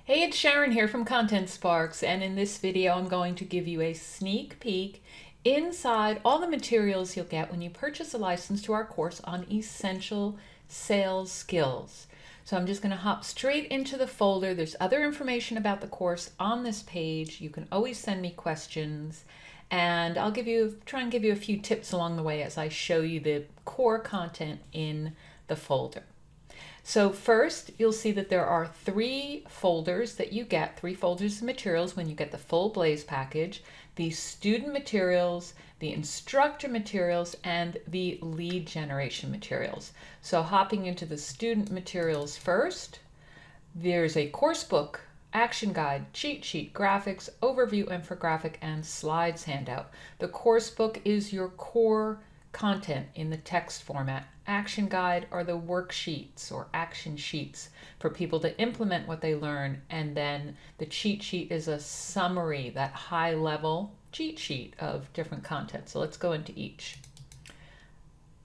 Hey, it's Sharon here from Content Sparks, and in this video I'm going to give you a sneak peek inside all the materials you'll get when you purchase a license to our course on essential sales skills. So I'm just going to hop straight into the folder. There's other information about the course on this page. You can always send me questions, and I'll try and give you a few tips along the way as I show you the core content in the folder. So first, you'll see that there are three folders that you get, three folders of materials when you get the full Blaze package: the student materials, the instructor materials, and the lead generation materials. So hopping into the student materials first, there's a course book, action guide, cheat sheet, graphics, overview, infographic, and slides handout. The course book is your core content in the text format. Action guide are the worksheets or action sheets for people to implement what they learn, and then the cheat sheet is a summary, that high level cheat sheet of different content. So let's go into each.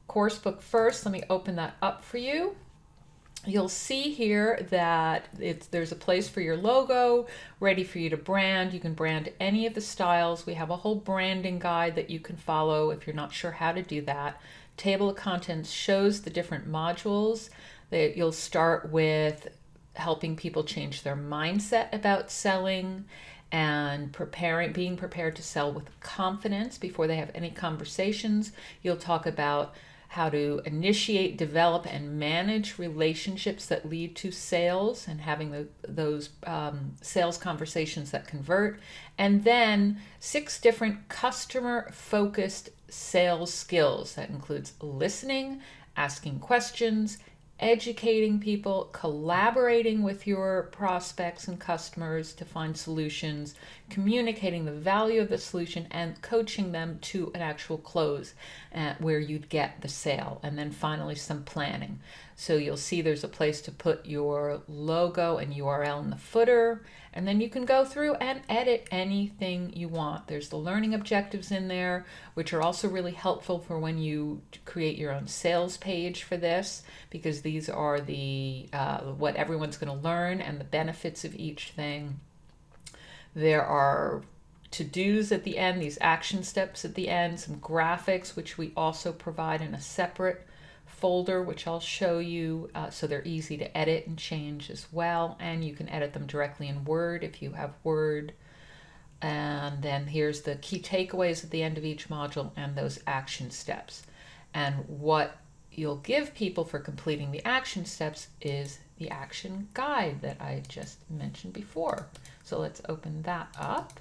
Course book first, let me open that up for you. You'll see here that there's a place for your logo, ready for you to brand. You can brand any of the styles. We have a whole branding guide that you can follow if you're not sure how to do that. Table of contents shows the different modules. That you'll start with helping people change their mindset about selling and being prepared to sell with confidence before they have any conversations. You'll talk about how to initiate, develop, and manage relationships that lead to sales and having those sales conversations that convert. And then 6 different customer-focused sales skills. That includes listening, asking questions, educating people, collaborating with your prospects and customers to find solutions, communicating the value of the solution, and coaching them to an actual close where you'd get the sale. And then finally, some planning. So you'll see there's a place to put your logo and URL in the footer, and then you can go through and edit anything you want. There's the learning objectives in there, which are also really helpful for when you create your own sales page for this, because these are the what everyone's going to learn and the benefits of each thing. There are to-dos at the end, these action steps at the end, some graphics, which we also provide in a separate folder, which I'll show you, so they're easy to edit and change as well, and you can edit them directly in Word if you have Word. And then here's the key takeaways at the end of each module and those action steps. And what you'll give people for completing the action steps is the action guide that I just mentioned before. So let's open that up.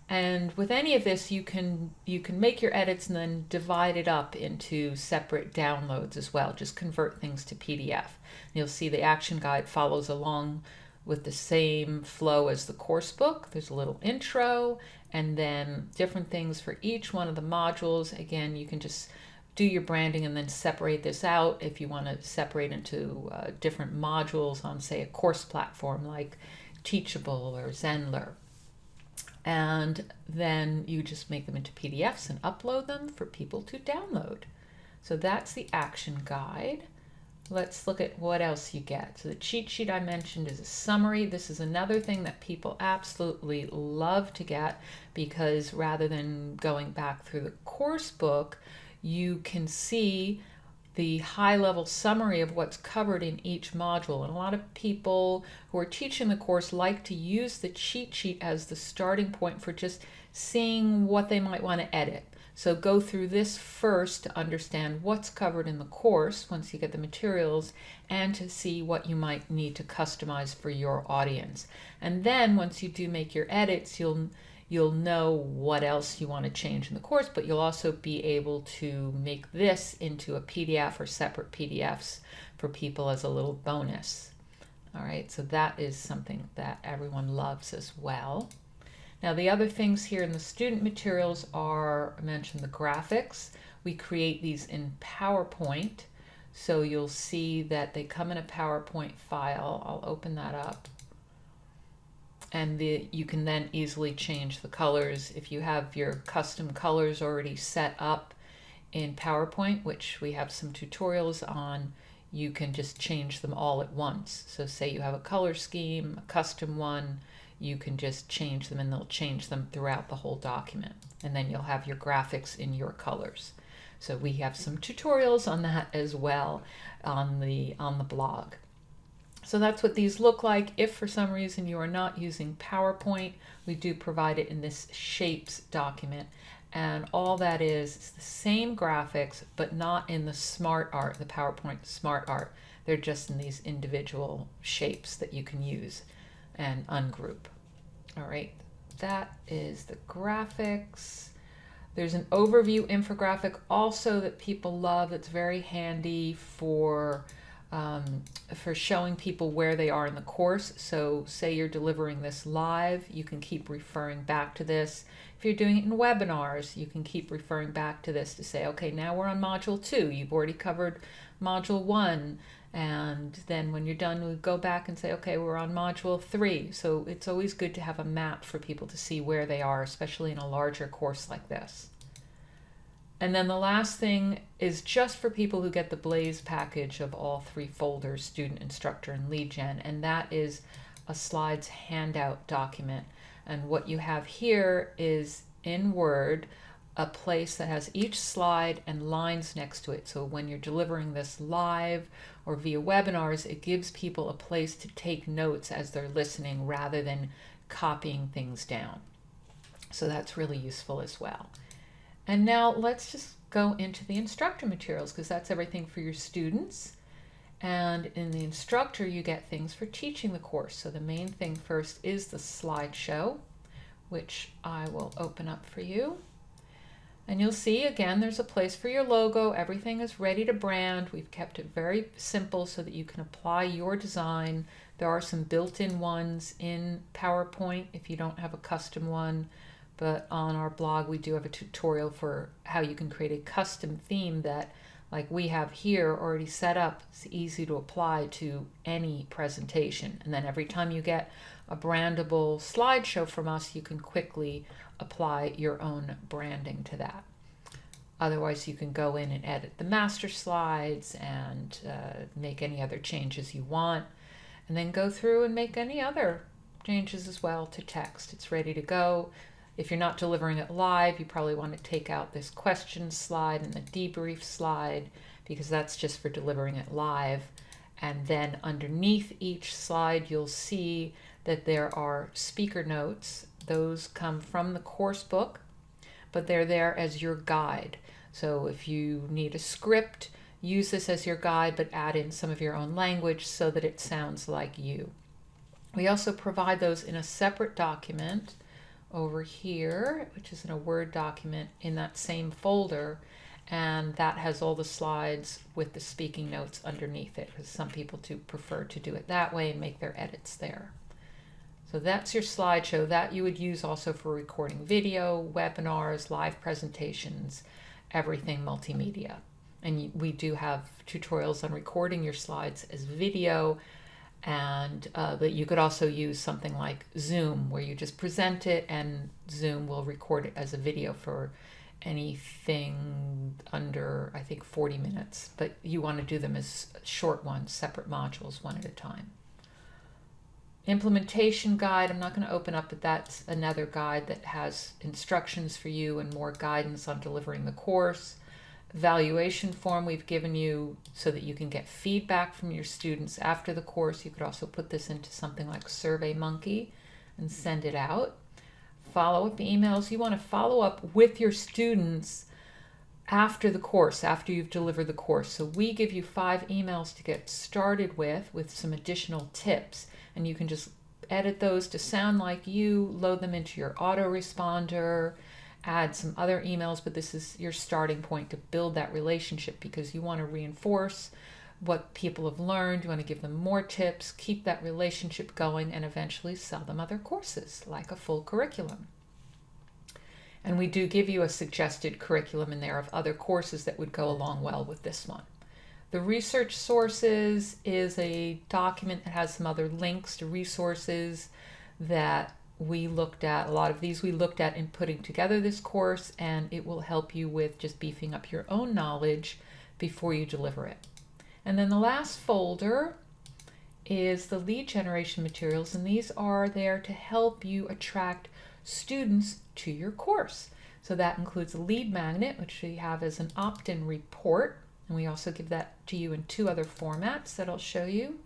And with any of this, you can make your edits and then divide it up into separate downloads as well. Just convert things to PDF. And you'll see the action guide follows along with the same flow as the course book. There's a little intro and then different things for each one of the modules. Again, you can just do your branding and then separate this out if you want to separate into different modules on, say, a course platform like Teachable or Zenler. And then you just make them into PDFs and upload them for people to download. So that's the action guide. Let's look at what else you get. So the cheat sheet I mentioned is a summary. This is another thing that people absolutely love to get, because rather than going back through the course book, you can see the high-level summary of what's covered in each module. And a lot of people who are teaching the course like to use the cheat sheet as the starting point for just seeing what they might want to edit. So go through this first to understand what's covered in the course once you get the materials, and to see what you might need to customize for your audience. And then once you do make your edits, you'll know what else you want to change in the course, but you'll also be able to make this into a PDF or separate PDFs for people as a little bonus. All right, so that is something that everyone loves as well. Now, the other things here in the student materials are, I mentioned the graphics. We create these in PowerPoint, so you'll see that they come in a PowerPoint file. I'll open that up. And you can then easily change the colors if you have your custom colors already set up in PowerPoint, which we have some tutorials on. you can just change them all at once. So say you have a color scheme, a custom one, you can just change them and they'll change them throughout the whole document. And then you'll have your graphics in your colors. So we have some tutorials on that as well on the blog. So that's what these look like. If for some reason you are not using PowerPoint, we do provide it in this shapes document. And all that is the same graphics, but not in the Smart Art, the PowerPoint Smart Art. They're just in these individual shapes that you can use and ungroup. All right, that is the graphics. There's an overview infographic also that people love. It's very handy for showing people where they are in the course. So say you're delivering this live, you can keep referring back to this. If you're doing it in webinars, you can keep referring back to this to say, okay, now we're on module 2. You've already covered module 1. And then when you're done, we go back and say, okay, we're on module 3. So it's always good to have a map for people to see where they are, especially in a larger course like this. And then the last thing is just for people who get the Blaze package of all 3 folders, Student, Instructor, and Lead Gen, and that is a Slides handout document. And what you have here is in Word, a place that has each slide and lines next to it. So when you're delivering this live or via webinars, it gives people a place to take notes as they're listening rather than copying things down. So that's really useful as well. And now let's just go into the instructor materials, because that's everything for your students. And in the instructor, you get things for teaching the course. So the main thing first is the slideshow, which I will open up for you. And you'll see, again, there's a place for your logo. Everything is ready to brand. We've kept it very simple so that you can apply your design. There are some built-in ones in PowerPoint if you don't have a custom one. But on our blog, we do have a tutorial for how you can create a custom theme that, like we have here, already set up. It's easy to apply to any presentation. And then every time you get a brandable slideshow from us, you can quickly apply your own branding to that. Otherwise, you can go in and edit the master slides and make any other changes you want, and then go through and make any other changes as well to text. It's ready to go. If you're not delivering it live, you probably want to take out this question slide and the debrief slide, because that's just for delivering it live. And then underneath each slide, you'll see that there are speaker notes. Those come from the course book, but they're there as your guide. So if you need a script, use this as your guide, but add in some of your own language so that it sounds like you. We also provide those in a separate document over here, which is in a Word document in that same folder, and that has all the slides with the speaking notes underneath it, because some people do prefer to do it that way and make their edits there. So that's your slideshow. That you would use also for recording video, webinars, live presentations, everything multimedia. And we do have tutorials on recording your slides as video. And but you could also use something like Zoom, where you just present it and Zoom will record it as a video for anything under, I think, 40 minutes. But you want to do them as short ones, separate modules, one at a time. Implementation guide, I'm not going to open up, but that's another guide that has instructions for you and more guidance on delivering the course. Evaluation form we've given you so that you can get feedback from your students after the course. You could also put this into something like SurveyMonkey and send it out. Follow-up emails. You want to follow up with your students after the course, after you've delivered the course. So we give you 5 emails to get started with some additional tips. And you can just edit those to sound like you, load them into your autoresponder, add some other emails, but this is your starting point to build that relationship, because you want to reinforce what people have learned. You want to give them more tips, keep that relationship going, and eventually sell them other courses like a full curriculum. And we do give you a suggested curriculum in there of other courses that would go along well with this one. The research sources is a document that has some other links to resources that we looked at. A lot of these we looked at in putting together this course, and it will help you with just beefing up your own knowledge before you deliver it. And then the last folder is the lead generation materials, and these are there to help you attract students to your course. So that includes a lead magnet, which we have as an opt-in report, and we also give that to you in 2 other formats that I'll show you.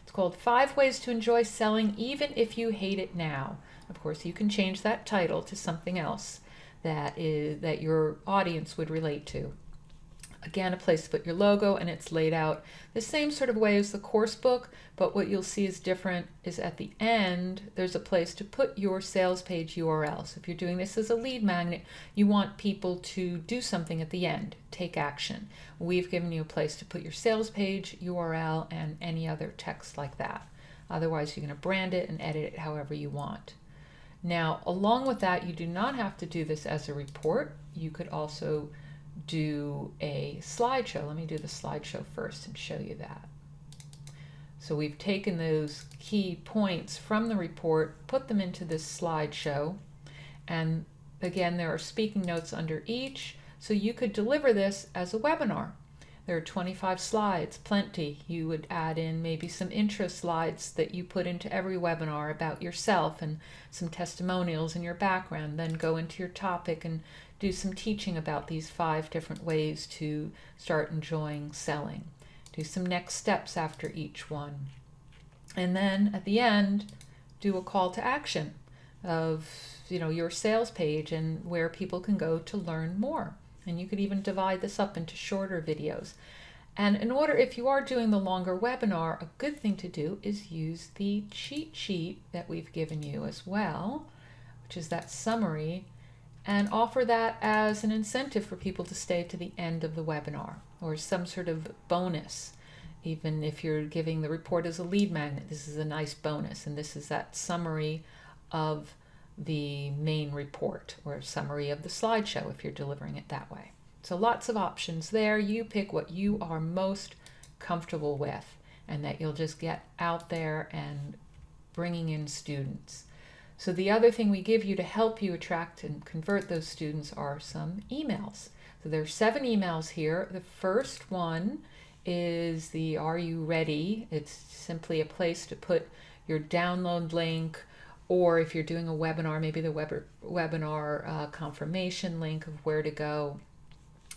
It's called 5 Ways to Enjoy Selling Even If You Hate It Now. Of course, you can change that title to something else that your audience would relate to. Again, a place to put your logo, and it's laid out the same sort of way as the course book, but what you'll see is different is at the end, there's a place to put your sales page URL. So if you're doing this as a lead magnet, you want people to do something at the end, take action. We've given you a place to put your sales page URL and any other text like that. Otherwise, you're going to brand it and edit it however you want. Now, along with that, you do not have to do this as a report. You could also do a slideshow. Let me do the slideshow first and show you that. So we've taken those key points from the report, put them into this slideshow, and again, there are speaking notes under each, so you could deliver this as a webinar. There are 25 slides, plenty. You would add in maybe some intro slides that you put into every webinar about yourself and some testimonials in your background, then go into your topic and do some teaching about these 5 different ways to start enjoying selling. Do some next steps after each one. And then at the end, do a call to action of your sales page and where people can go to learn more. And you could even divide this up into shorter videos. And in order, if you are doing the longer webinar, a good thing to do is use the cheat sheet that we've given you as well, which is that summary, and offer that as an incentive for people to stay to the end of the webinar, or some sort of bonus. Even if you're giving the report as a lead magnet, this is a nice bonus, and this is that summary of the main report, or a summary of the slideshow if you're delivering it that way. So lots of options there. You pick what you are most comfortable with, and that you'll just get out there and bringing in students. So the other thing we give you to help you attract and convert those students are some emails. So there are 7 emails here. The first one is the Are You Ready? It's simply a place to put your download link, or if you're doing a webinar, maybe the webinar confirmation link of where to go,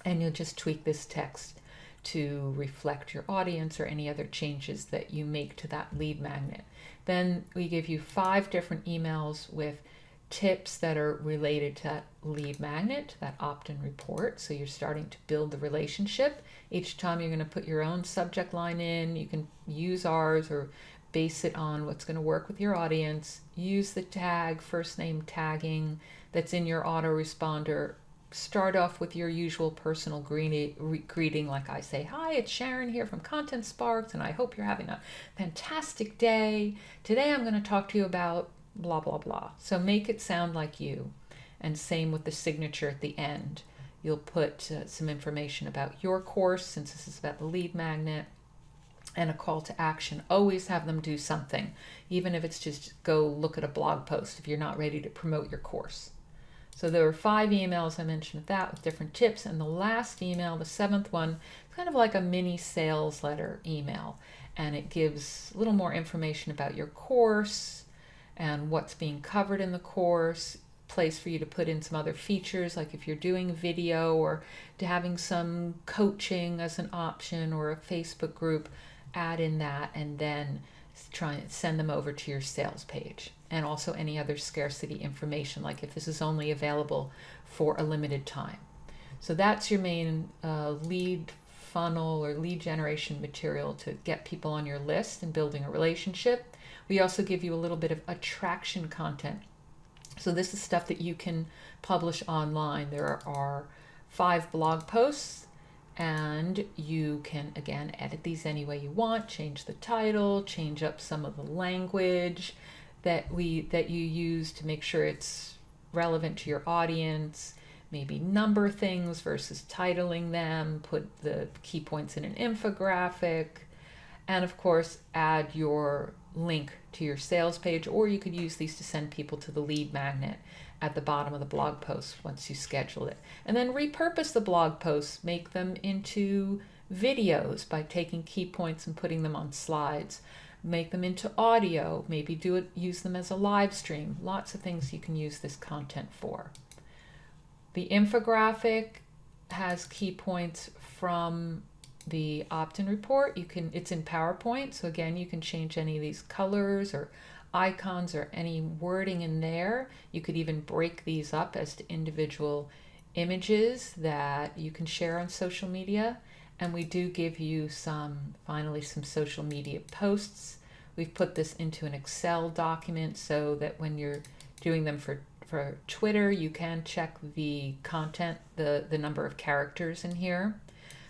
and you'll just tweak this text to reflect your audience or any other changes that you make to that lead magnet. Then we give you 5 different emails with tips that are related to that lead magnet, that opt-in report. So you're starting to build the relationship. Each time you're going to put your own subject line in. You can use ours or base it on what's going to work with your audience. Use the tag, first name tagging that's in your autoresponder. Start off with your usual personal greeting, like I say, "Hi, it's Sharon here from Content Sparks, and I hope you're having a fantastic day. Today I'm going to talk to you about blah, blah, blah." So make it sound like you. And same with the signature at the end. You'll put some information about your course, since this is about the lead magnet, and a call to action. Always have them do something, even if it's just go look at a blog post if you're not ready to promote your course. So there were 5 emails I mentioned with that, with different tips. And the last email, the 7th one, is kind of like a mini sales letter email. And it gives a little more information about your course and what's being covered in the course, place for you to put in some other features, like if you're doing video, or to having some coaching as an option, or a Facebook group, add in that, and then try and send them over to your sales page. And also any other scarcity information, like if this is only available for a limited time. So that's your main lead funnel or lead generation material to get people on your list and building a relationship. We also give you a little bit of attraction content. So this is stuff that you can publish online. There are 5 blog posts, and you can, again, edit these any way you want, change the title, change up some of the language that you use to make sure it's relevant to your audience, maybe number things versus titling them, put the key points in an infographic, and of course add your link to your sales page, or you could use these to send people to the lead magnet at the bottom of the blog post once you schedule it. And then repurpose the blog posts, make them into videos by taking key points and putting them on slides. Make them into audio, maybe use them as a live stream. Lots of things you can use this content for. The infographic has key points from the opt-in report. It's in PowerPoint, so again, you can change any of these colors or icons or any wording in there. You could even break these up as to individual images that you can share on social media. And we do give you finally some social media posts. We've put this into an Excel document so that when you're doing them for Twitter, you can check the content, the number of characters in here.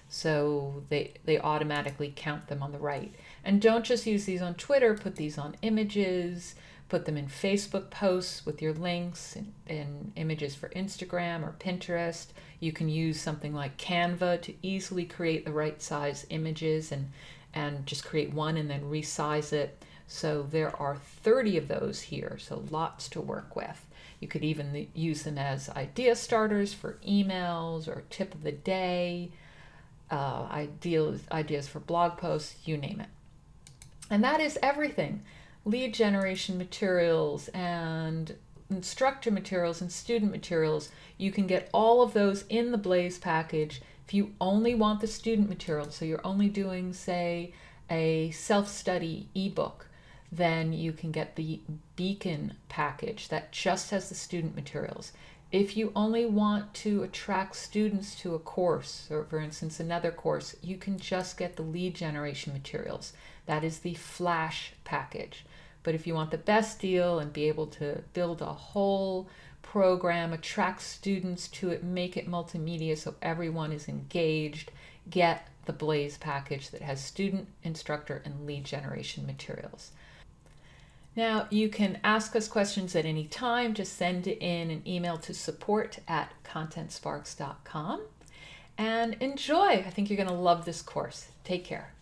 So they automatically count them on the right. And don't just use these on Twitter, put these on images, put them in Facebook posts with your links and images for Instagram or Pinterest. You can use something like Canva to easily create the right size images and just create one and then resize it. So there are 30 of those here, so lots to work with. You could even use them as idea starters for emails or tip of the day, ideas for blog posts, you name it. And that is everything. Lead generation materials and instructor materials and student materials. You can get all of those in the Blaze package. If you only want the student material, so you're only doing, say, a self-study ebook, then you can get the Beacon package that just has the student materials. If you only want to attract students to a course, or for instance, another course, you can just get the lead generation materials. That is the Flash package. But if you want the best deal and be able to build a whole program, attract students to it, make it multimedia so everyone is engaged, get the Blaze package that has student, instructor, and lead generation materials. Now, you can ask us questions at any time. Just send in an email to support@contentsparks.com and enjoy. I think you're going to love this course. Take care.